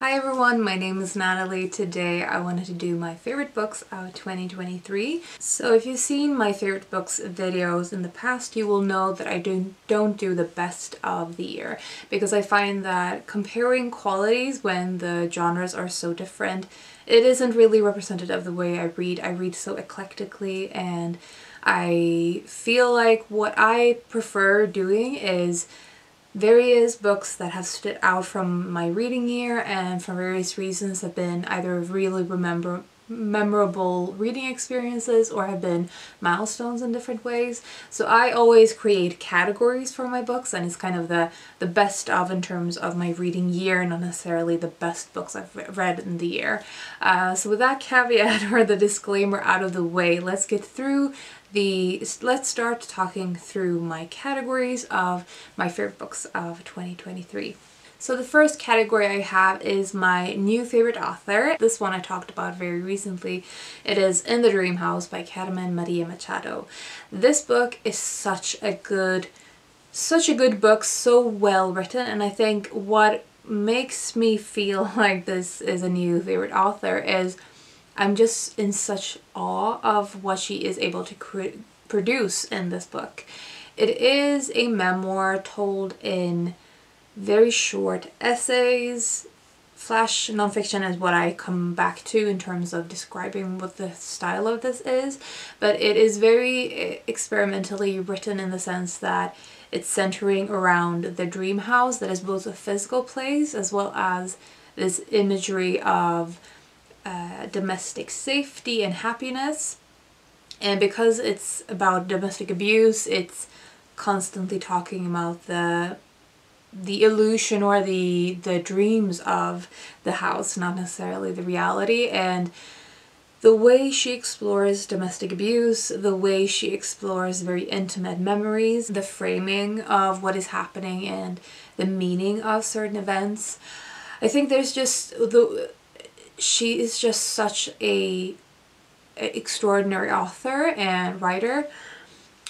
Hi everyone, my name is Natalie. Today I wanted to do my favorite books of 2023. So if you've seen my favorite books videos in the past, you will know that I don't do the best of the year because I find that comparing qualities when the genres are so different, it isn't really representative of the way I read. I read so eclectically, and I feel like what I prefer doing is various books that have stood out from my reading year and for various reasons have been either really memorable reading experiences or have been milestones in different ways. So I always create categories for my books, and it's kind of the best of in terms of my reading year, not necessarily the best books I've read in the year. So with that caveat or the disclaimer out of the way, let's start talking through my categories of my favorite books of 2023. So the first category I have is my new favorite author. This one I talked about very recently. It is In the Dream House by Carmen Maria Machado. This book is such a good book, so well written, and I think what makes me feel like this is a new favorite author is I'm just in such awe of what she is able to produce in this book. It is a memoir told in very short essays. Flash nonfiction is what I come back to in terms of describing what the style of this is, but it is very experimentally written in the sense that it's centering around the dream house that is both a physical place as well as this imagery of domestic safety and happiness. And because it's about domestic abuse, it's constantly talking about the illusion or the dreams of the house, not necessarily the reality. And the way she explores domestic abuse, the way she explores very intimate memories, the framing of what is happening and the meaning of certain events. I think there's just she is just such a extraordinary author and writer.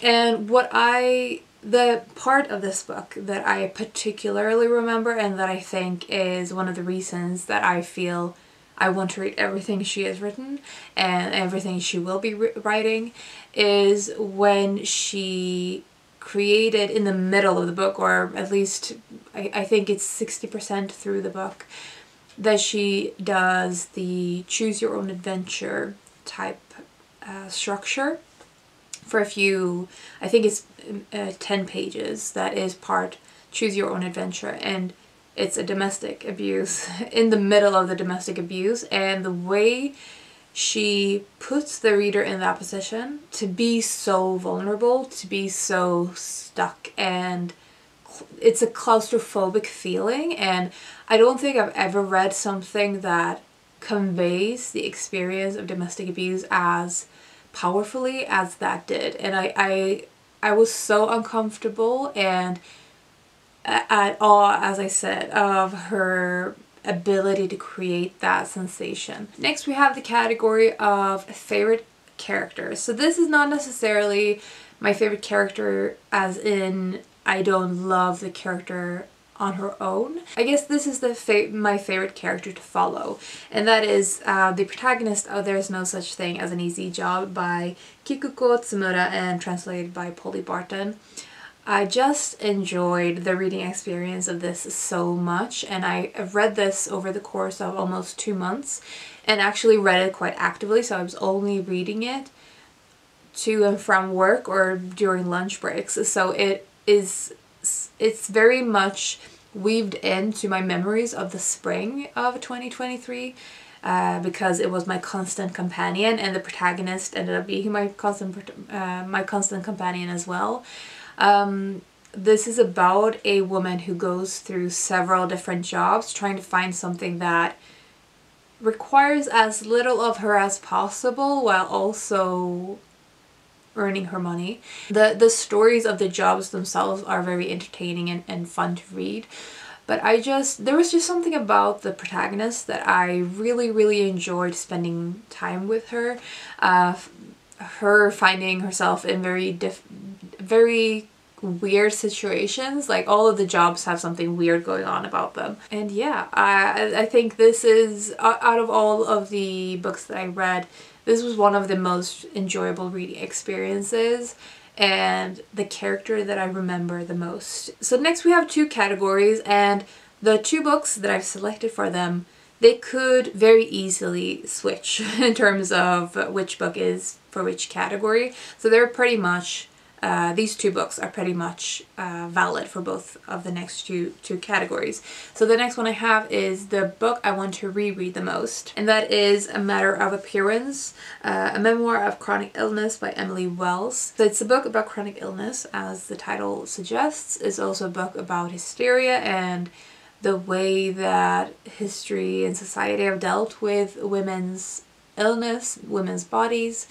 And the part of this book that I particularly remember and that I think is one of the reasons that I feel I want to read everything she has written and everything she will be writing is when she created in the middle of the book, or at least I think it's 60% through the book, that she does the choose your own adventure type structure for a few, I think it's 10 pages that is part choose your own adventure, and it's a domestic abuse in the middle of the domestic abuse, and the way she puts the reader in that position to be so vulnerable, to be so stuck, and it's a claustrophobic feeling. And I don't think I've ever read something that conveys the experience of domestic abuse as powerfully as that did. And I was so uncomfortable and at awe, as I said, of her ability to create that sensation. Next we have the category of favorite characters. So this is not necessarily my favorite character as in I don't love the character on her own. I guess this is my favorite character to follow, and that is the protagonist of There's No Such Thing as an Easy Job by Kikuko Tsumura and translated by Polly Barton. I just enjoyed the reading experience of this so much, and I've read this over the course of almost 2 months and actually read it quite actively, so I was only reading it to and from work or during lunch breaks. So it's very much weaved into my memories of the spring of 2023 because it was my constant companion, and the protagonist ended up being my constant companion as well. This is about a woman who goes through several different jobs trying to find something that requires as little of her as possible while also earning her money. The stories of the jobs themselves are very entertaining and fun to read, but there was just something about the protagonist that I really enjoyed spending time with her. Her finding herself in very weird situations. Like all of the jobs have something weird going on about them. And yeah, I think this is, out of all of the books that I read, this was one of the most enjoyable reading experiences and the character that I remember the most. So next we have 2 categories, and the 2 books that I've selected for them, they could very easily switch in terms of which book is for which category. So they're pretty much, these 2 books are pretty much valid for both of the next two categories. So the next one I have is the book I want to reread the most, and that is A Matter of Appearance, a memoir of chronic illness by Emily Wells. So it's a book about chronic illness, as the title suggests. It's also a book about hysteria and the way that history and society have dealt with women's illness, women's bodies.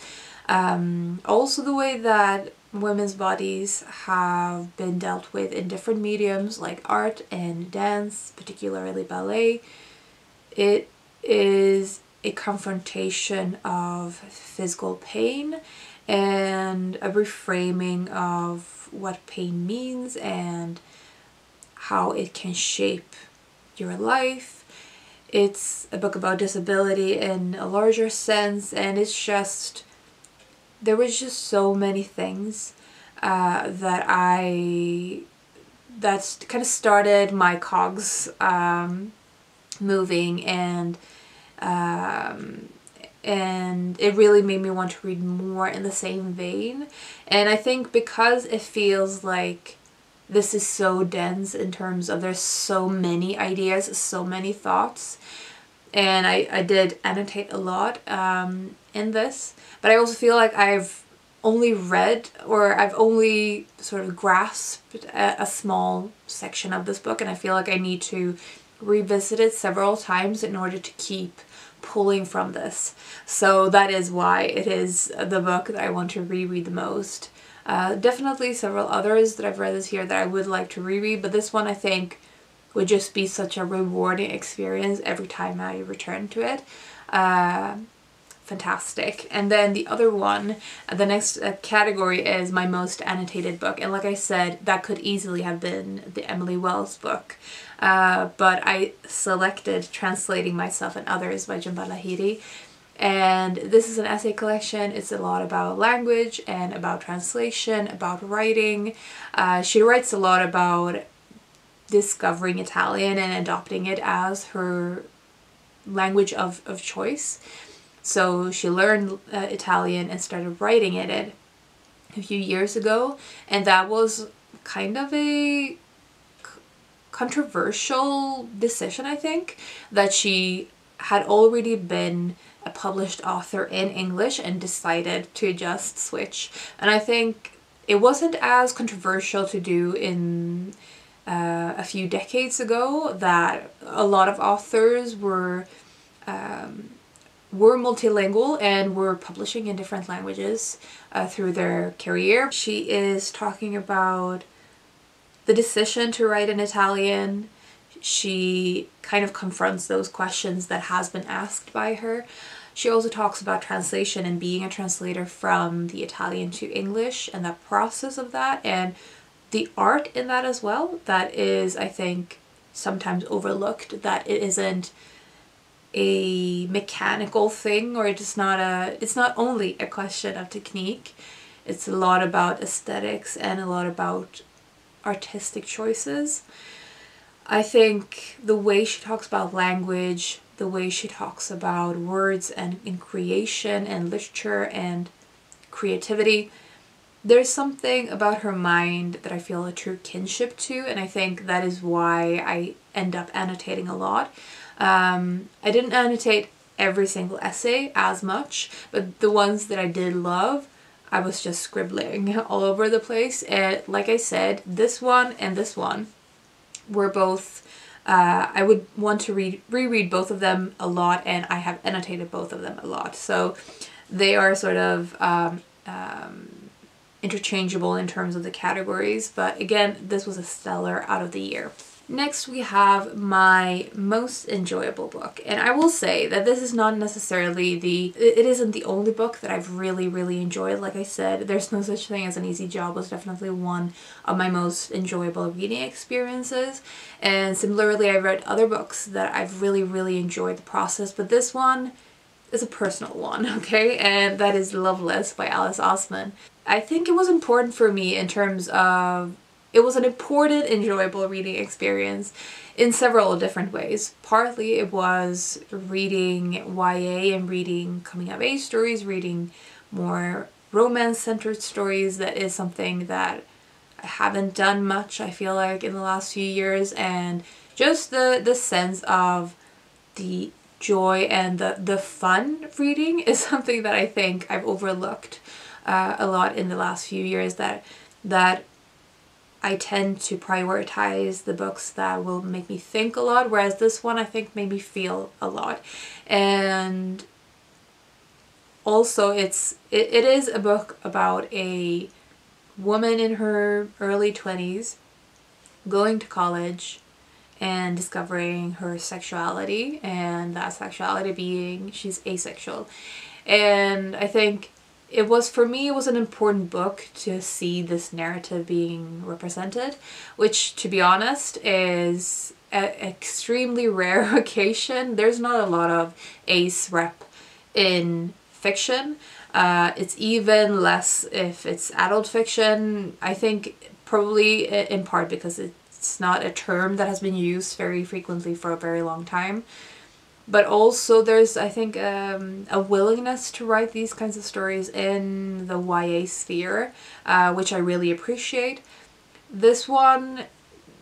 Also the way that women's bodies have been dealt with in different mediums like art and dance, particularly ballet. It is a confrontation of physical pain and a reframing of what pain means and how it can shape your life. It's a book about disability in a larger sense, and it's just, there was just so many things that kind of started my cogs moving, and it really made me want to read more in the same vein. And I think because it feels like this is so dense in terms of there's so many ideas, so many thoughts, and I did annotate a lot in this, but I also feel like I've only read, or I've only sort of grasped a small section of this book, and I feel like I need to revisit it several times in order to keep pulling from this. So that is why it is the book that I want to reread the most. Definitely several others that I've read this year that I would like to reread, but this one I think would just be such a rewarding experience every time I return to it. Fantastic. And then the other one, the next category is my most annotated book, and like I said, that could easily have been the Emily Wells book, but I selected Translating Myself and Others by Jhumpa Lahiri. And this is an essay collection. It's a lot about language and about translation, about writing. She writes a lot about discovering Italian and adopting it as her language of choice. So she learned Italian and started writing it a few years ago, and that was kind of a controversial decision, I think, that she had already been a published author in English and decided to just switch. And I think it wasn't as controversial to do in a few decades ago, that a lot of authors were multilingual and were publishing in different languages through their career. She is talking about the decision to write in Italian. She kind of confronts those questions that has been asked by her. She also talks about translation and being a translator from the Italian to English and that process of that, and the art in that as well. That is, I think, sometimes overlooked, that it isn't a mechanical thing, or it's not only a question of technique. It's a lot about aesthetics and a lot about artistic choices. I think the way she talks about language, the way she talks about words and in creation and literature and creativity, there's something about her mind that I feel a true kinship to, and I think that is why I end up annotating a lot. I didn't annotate every single essay as much, but the ones that I did love, I was just scribbling all over the place. And like I said, this one and this one were both, I would want to reread both of them a lot, and I have annotated both of them a lot. So they are sort of interchangeable in terms of the categories, but again, this was a stellar out of the year. Next we have my most enjoyable book, and I will say that this is not necessarily it isn't the only book that I've really enjoyed. Like I said, There's No Such Thing as an Easy Job was definitely one of my most enjoyable reading experiences, and similarly I've read other books that I've really enjoyed the process, but this one is a personal one, okay, and that is Loveless by Alice Oseman. I think it was important for me in terms of it was an important, enjoyable reading experience in several different ways. Partly it was reading YA and reading coming of age stories, reading more romance-centered stories. That is something that I haven't done much, I feel like, in the last few years, and just the sense of the joy and the fun reading is something that I think I've overlooked a lot in the last few years, that I tend to prioritize the books that will make me think a lot, whereas this one I think made me feel a lot. And also it is a book about a woman in her early 20s going to college and discovering her sexuality, and that sexuality being she's asexual. And I think for me, it was an important book to see this narrative being represented, which, to be honest, is an extremely rare occasion. There's not a lot of ace rep in fiction. It's even less if it's adult fiction. I think probably in part because it's not a term that has been used very frequently for a very long time. But also there's, I think, a willingness to write these kinds of stories in the YA sphere, which I really appreciate. This one,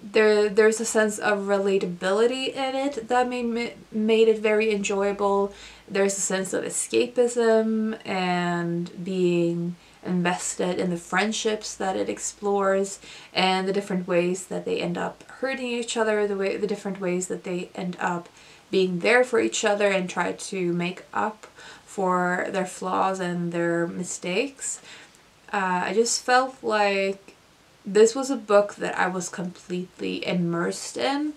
there's a sense of relatability in it that made it very enjoyable. There's a sense of escapism and being invested in the friendships that it explores and the different ways that they end up hurting each other, the different ways that they end up being there for each other and try to make up for their flaws and their mistakes. I just felt like this was a book that I was completely immersed in,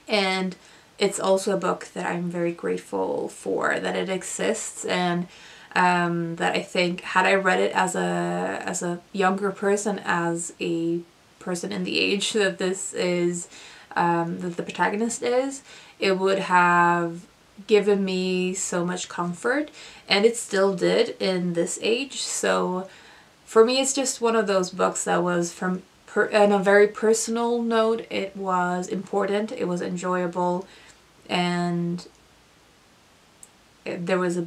and it's also a book that I'm very grateful for that it exists, and that I think had I read it as a younger person, as a person in the age that this is, that the protagonist is, it would have given me so much comfort, and it still did in this age. So for me, it's just one of those books that was, on a very personal note, it was important, it was enjoyable, and there was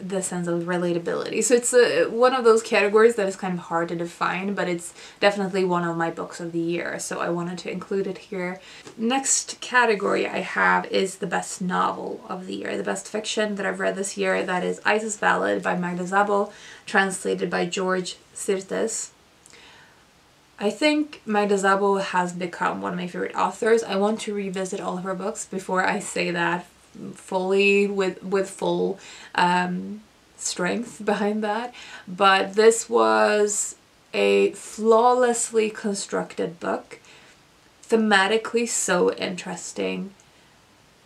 the sense of relatability. So it's one of those categories that is kind of hard to define, but it's definitely one of my books of the year, so I wanted to include it here. Next category I have is the best novel of the year, the best fiction that I've read this year. That is Isis Ballad by Magda Szabó, translated by George Sirtes. I think Magda Szabó has become one of my favorite authors. I want to revisit all of her books before I say that fully with full strength behind that, but this was a flawlessly constructed book, thematically so interesting,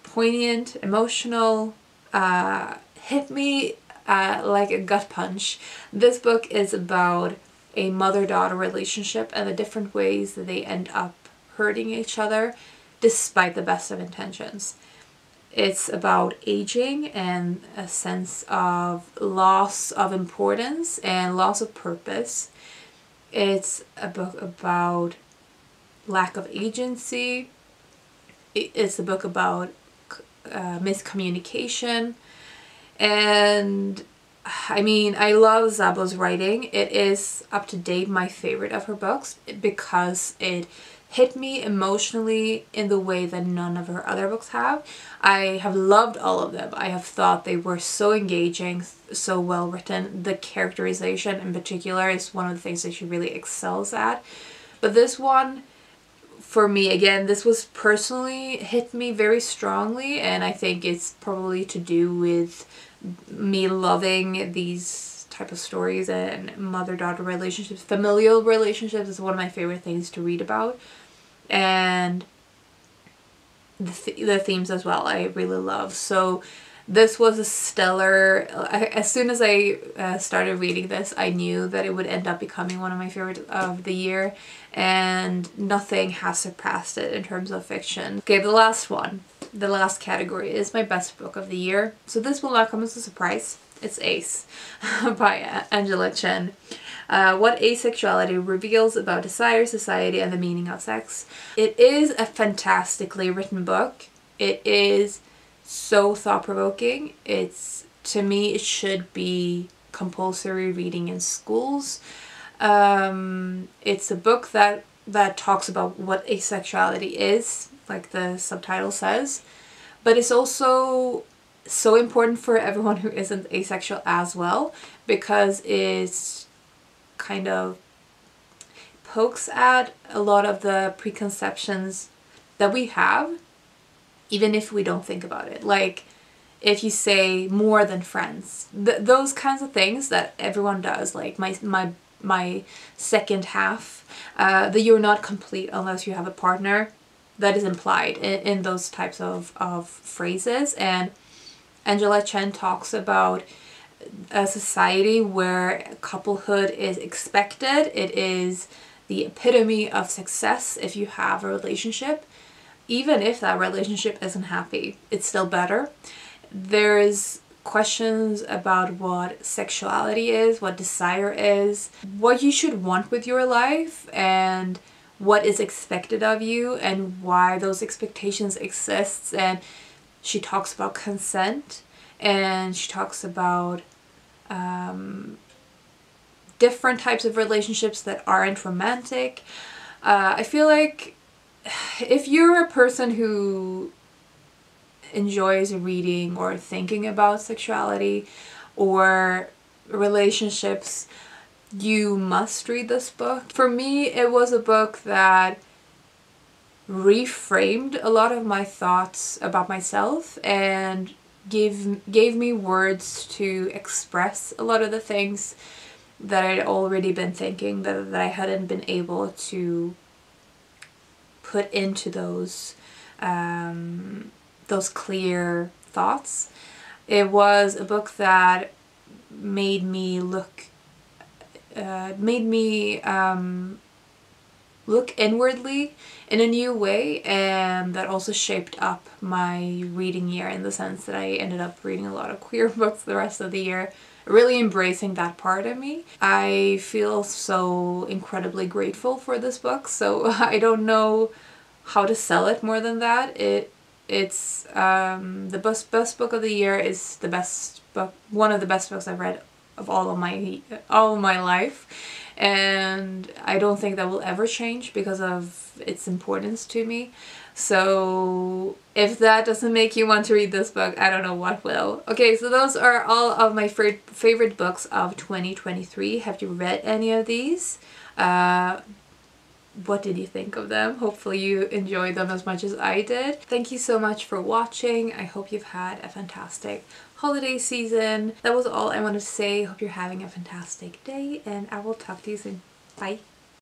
poignant, emotional, hit me like a gut punch. This book is about a mother-daughter relationship and the different ways that they end up hurting each other despite the best of intentions. It's about aging and a sense of loss of importance and loss of purpose. It's a book about lack of agency. It's a book about miscommunication. And I mean, I love Szabó's writing. It is, up to date, my favorite of her books because it hit me emotionally in the way that none of her other books have. I have loved all of them. I have thought they were so engaging, so well written. The characterization in particular is one of the things that she really excels at. But this one, for me, again, this was personally hit me very strongly, and I think it's probably to do with me loving these type of stories, and mother-daughter relationships. Familial relationships is one of my favorite things to read about. And the themes as well I really love. So this was a stellar, as soon as I started reading this, I knew that it would end up becoming one of my favorite of the year, and nothing has surpassed it in terms of fiction. Okay, the last one, the last category is my best book of the year. So this will not come as a surprise. It's Ace by Angela Chen. What Asexuality Reveals About Desire, Society, and the Meaning of Sex. It is a fantastically written book. It is so thought-provoking. To me, it should be compulsory reading in schools. It's a book that talks about what asexuality is, like the subtitle says, but it's also so important for everyone who isn't asexual as well, because it's kind of pokes at a lot of the preconceptions that we have, even if we don't think about it. Like if you say more than friends, those kinds of things that everyone does, like my second half, that you're not complete unless you have a partner, that is implied in those types of phrases. And Angela Chen talks about a society where couplehood is expected. It is the epitome of success if you have a relationship. Even if that relationship isn't happy, it's still better. There's questions about what sexuality is, what desire is, what you should want with your life, and what is expected of you, and why those expectations exist. And she talks about consent, and she talks about different types of relationships that aren't romantic. I feel like if you're a person who enjoys reading or thinking about sexuality or relationships, you must read this book. For me, it was a book that reframed a lot of my thoughts about myself and gave me words to express a lot of the things that I'd already been thinking that I hadn't been able to put into those clear thoughts. It was a book that made me look inwardly in a new way, and that also shaped up my reading year in the sense that I ended up reading a lot of queer books the rest of the year, really embracing that part of me. I feel so incredibly grateful for this book, so I don't know how to sell it more than that. It's the best book of the year. Is the best book, one of the best books I've read of all of my life, and I don't think that will ever change because of its importance to me. So if that doesn't make you want to read this book, I don't know what will. Okay, so those are all of my favorite books of 2023. Have you read any of these? What did you think of them? Hopefully you enjoyed them as much as I did. Thank you so much for watching. I hope you've had a fantastic holiday season. That was all I wanted to say. Hope you're having a fantastic day, and I will talk to you soon. Bye.